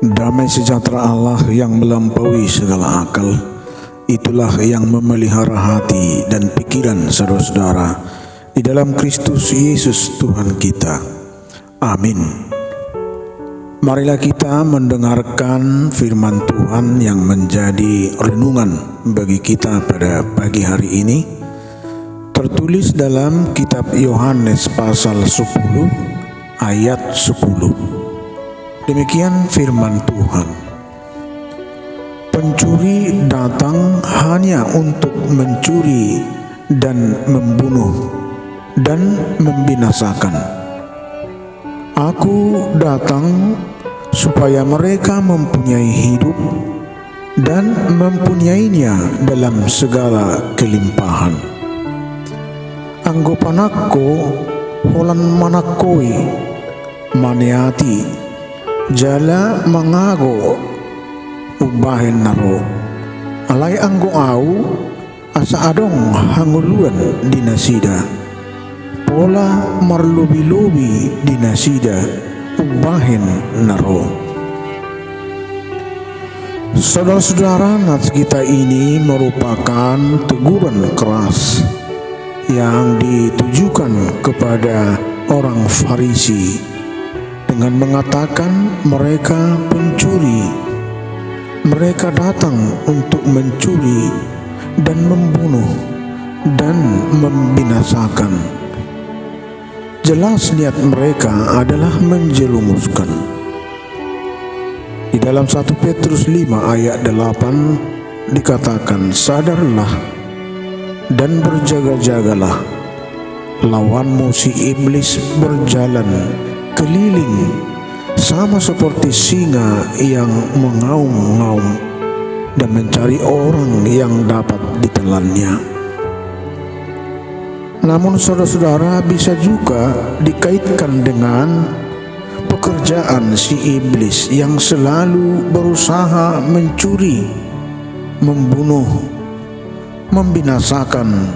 Damai sejahtera Allah yang melampaui segala akal, itulah yang memelihara hati dan pikiran saudara-saudara di dalam Kristus Yesus Tuhan kita. Amin. Marilah kita mendengarkan firman Tuhan yang menjadi renungan bagi kita pada pagi hari ini. Tertulis dalam kitab Yohanes pasal 10 ayat 10. Demikian firman Tuhan. Pencuri datang hanya untuk mencuri dan membunuh dan membinasakan. Aku datang supaya mereka mempunyai hidup dan mempunyainya dalam segala kelimpahan. Anggopanakko holan manakoi maniati jala mangago ubahen naro alay anggo au asa adong hanguluan dinasida pola marlubi-lubi dinasida ubahen naro. Saudara-saudara, nats kita ini merupakan teguran keras yang ditujukan kepada orang Farisi dengan mengatakan mereka pencuri. Mereka datang untuk mencuri dan membunuh dan membinasakan. Jelas niat mereka adalah menjerumuskan. Di dalam 1 Petrus 5 ayat 8 dikatakan, sadarlah dan berjaga-jagalah, lawanmu si iblis berjalan keliling sama seperti singa yang mengaum-ngaum dan mencari orang yang dapat ditelannya. Namun saudara-saudara, bisa juga dikaitkan dengan pekerjaan si iblis yang selalu berusaha mencuri, membunuh, membinasakan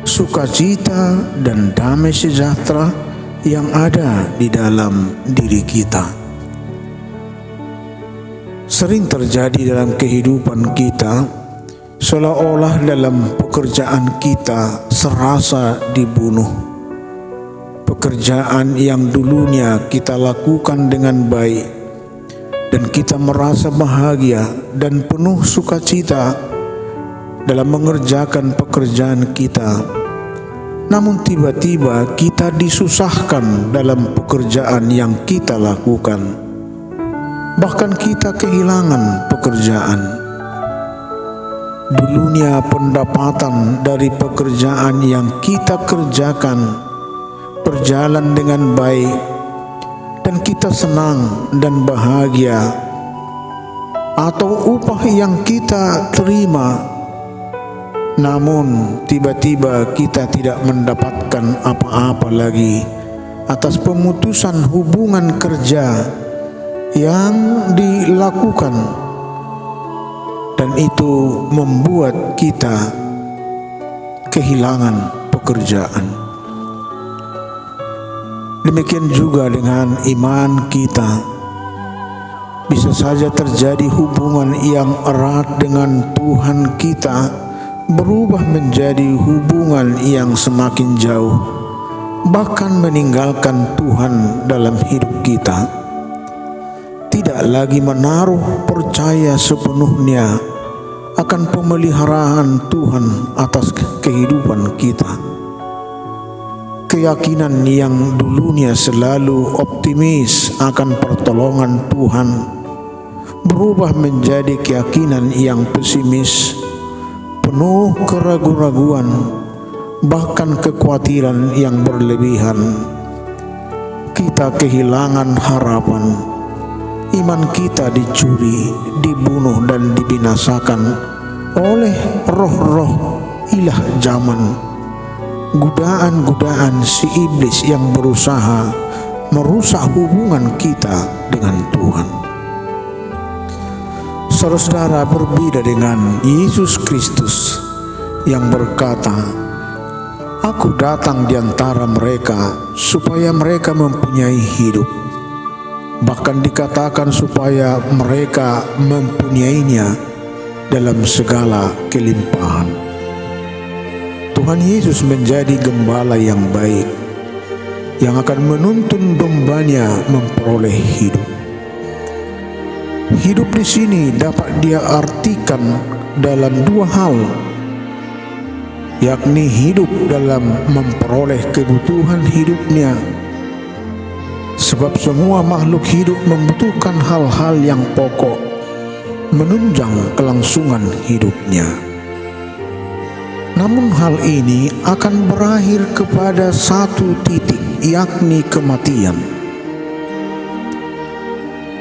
sukacita dan damai sejahtera yang ada di dalam diri kita. Sering terjadi dalam kehidupan kita, seolah-olah dalam pekerjaan kita serasa dibunuh. Pekerjaan yang dulunya kita lakukan dengan baik dan kita merasa bahagia dan penuh sukacita dalam mengerjakan pekerjaan kita. Namun tiba-tiba kita disusahkan dalam pekerjaan yang kita lakukan. Bahkan kita kehilangan pekerjaan. Dulunya pendapatan dari pekerjaan yang kita kerjakan berjalan dengan baik dan kita senang dan bahagia, atau upah yang kita terima, namun tiba-tiba kita tidak mendapatkan apa-apa lagi atas pemutusan hubungan kerja yang dilakukan, dan itu membuat kita kehilangan pekerjaan. Demikian juga dengan iman kita. Bisa saja terjadi hubungan yang erat dengan Tuhan kita berubah menjadi hubungan yang semakin jauh, bahkan meninggalkan Tuhan dalam hidup kita. Tidak lagi menaruh percaya sepenuhnya akan pemeliharaan Tuhan atas kehidupan kita. Keyakinan yang dulunya selalu optimis akan pertolongan Tuhan berubah menjadi keyakinan yang pesimis, penuh keraguan-raguan, bahkan kekhawatiran yang berlebihan. Kita kehilangan harapan. Iman kita dicuri, dibunuh dan dibinasakan oleh roh-roh ilah zaman, godaan-godaan si iblis yang berusaha merusak hubungan kita dengan Tuhan. Saudara-saudara, berbeda dengan Yesus Kristus yang berkata, Aku datang di antara mereka supaya mereka mempunyai hidup Bahkan dikatakan supaya mereka mempunyainya dalam segala kelimpahan. Tuhan Yesus menjadi gembala yang baik, yang akan menuntun dombanya memperoleh hidup. Hidup di sini dapat dia artikan dalam dua hal, yakni hidup dalam memperoleh kebutuhan hidupnya, sebab semua makhluk hidup membutuhkan hal-hal yang pokok menunjang kelangsungan hidupnya. Namun hal ini akan berakhir kepada satu titik, yakni kematian.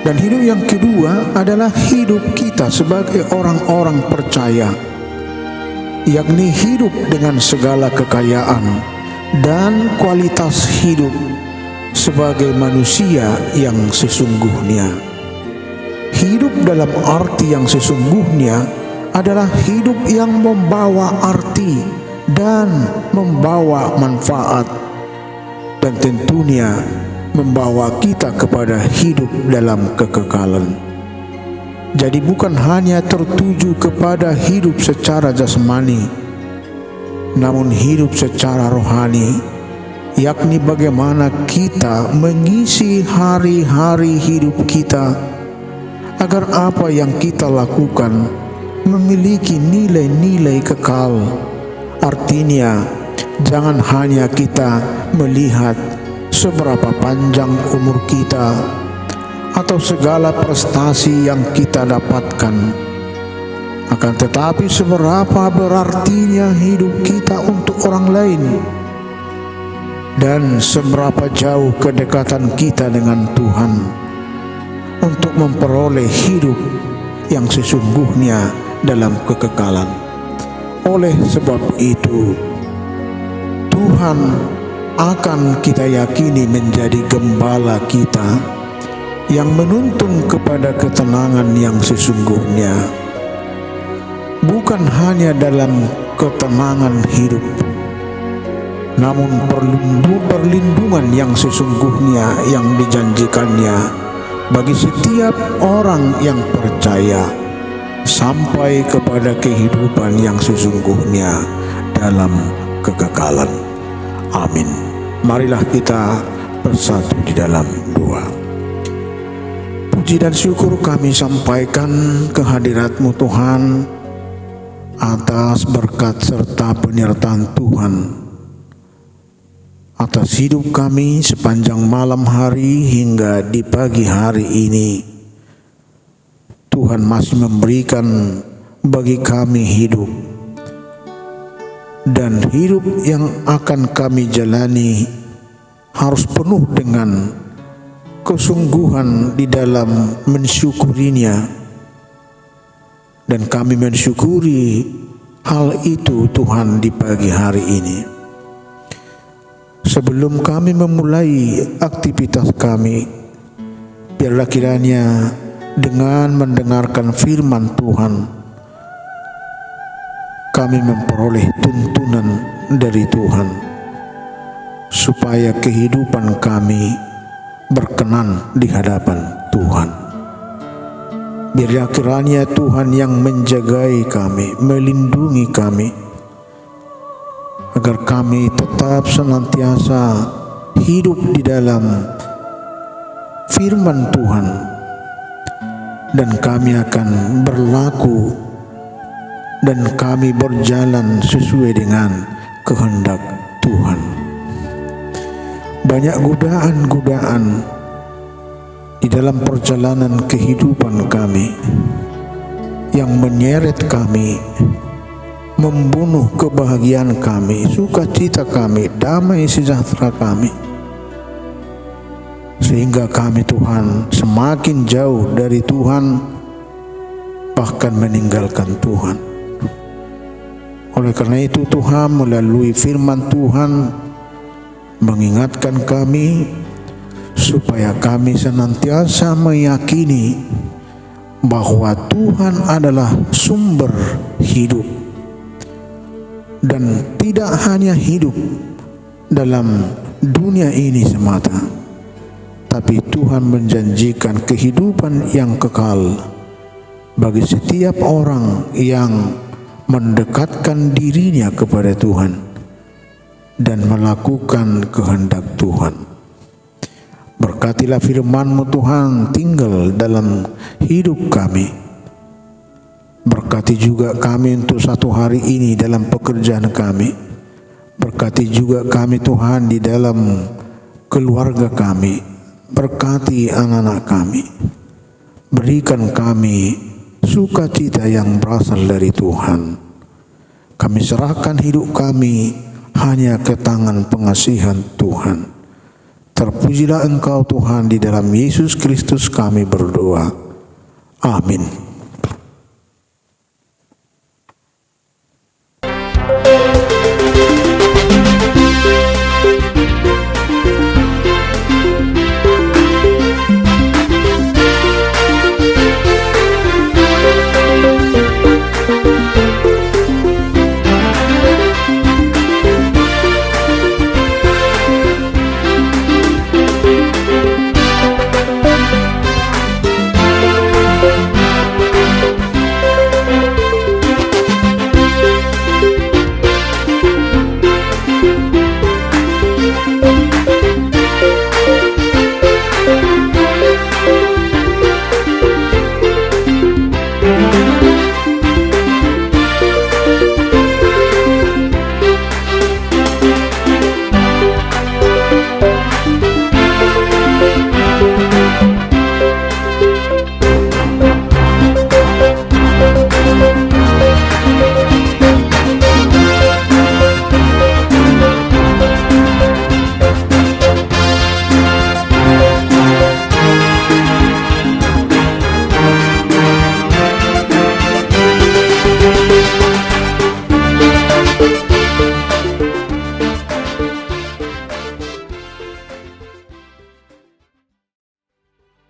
Dan hidup yang kedua adalah hidup kita sebagai orang-orang percaya, yakni hidup dengan segala kekayaan dan kualitas hidup sebagai manusia yang sesungguhnya. Hidup dalam arti yang sesungguhnya adalah hidup yang membawa arti dan membawa manfaat, dan tentunya membawa kita kepada hidup dalam kekekalan. Jadi bukan hanya tertuju kepada hidup secara jasmani, namun hidup secara rohani, yakni bagaimana kita mengisi hari-hari hidup kita agar apa yang kita lakukan memiliki nilai-nilai kekal. Artinya, jangan hanya kita melihat seberapa panjang umur kita atau segala prestasi yang kita dapatkan, akan tetapi seberapa berartinya hidup kita untuk orang lain, dan seberapa jauh kedekatan kita dengan Tuhan untuk memperoleh hidup yang sesungguhnya dalam kekekalan. Oleh sebab itu, Tuhan akan kita yakini menjadi gembala kita yang menuntun kepada ketenangan yang sesungguhnya, bukan hanya dalam ketenangan hidup, namun perlindungan yang sesungguhnya yang dijanjikannya bagi setiap orang yang percaya sampai kepada kehidupan yang sesungguhnya dalam kekekalan. Amin. Marilah kita bersatu di dalam doa. Puji dan syukur kami sampaikan kehadirat-Mu Tuhan atas berkat serta penyertaan Tuhan atas hidup kami sepanjang malam hari hingga di pagi hari ini. Tuhan masih memberikan bagi kami hidup, dan hidup yang akan kami jalani harus penuh dengan kesungguhan di dalam mensyukurinya, dan kami mensyukuri hal itu Tuhan di pagi hari ini. Sebelum kami memulai aktivitas kami, biarlah kiranya dengan mendengarkan firman Tuhan, kami memperoleh tuntunan dari Tuhan, supaya kehidupan kami berkenan di hadapan Tuhan. Biarlah kiranya Tuhan yang menjagai kami, melindungi kami, agar kami tetap senantiasa hidup di dalam firman Tuhan, dan kami akan berlaku dan kami berjalan sesuai dengan kehendak Tuhan. Banyak godaan-godaan di dalam perjalanan kehidupan kami yang menyeret kami, membunuh kebahagiaan kami, sukacita kami, damai sejahtera kami, sehingga kami Tuhan semakin jauh dari Tuhan, bahkan meninggalkan Tuhan. Oleh karena itu Tuhan melalui firman Tuhan mengingatkan kami supaya kami senantiasa meyakini bahwa Tuhan adalah sumber hidup, dan tidak hanya hidup dalam dunia ini semata, tetapi Tuhan menjanjikan kehidupan yang kekal bagi setiap orang yang mendekatkan dirinya kepada Tuhan dan melakukan kehendak Tuhan. Berkatilah firman-Mu Tuhan tinggal dalam hidup kami. Berkati juga kami untuk satu hari ini dalam pekerjaan kami. Berkati juga kami Tuhan di dalam keluarga kami. Berkati anak-anak kami. Berikan kami sukacita yang berasal dari Tuhan. Kami serahkan hidup kami hanya ke tangan pengasihan Tuhan. Terpujilah Engkau Tuhan, di dalam Yesus Kristus kami berdoa. Amin.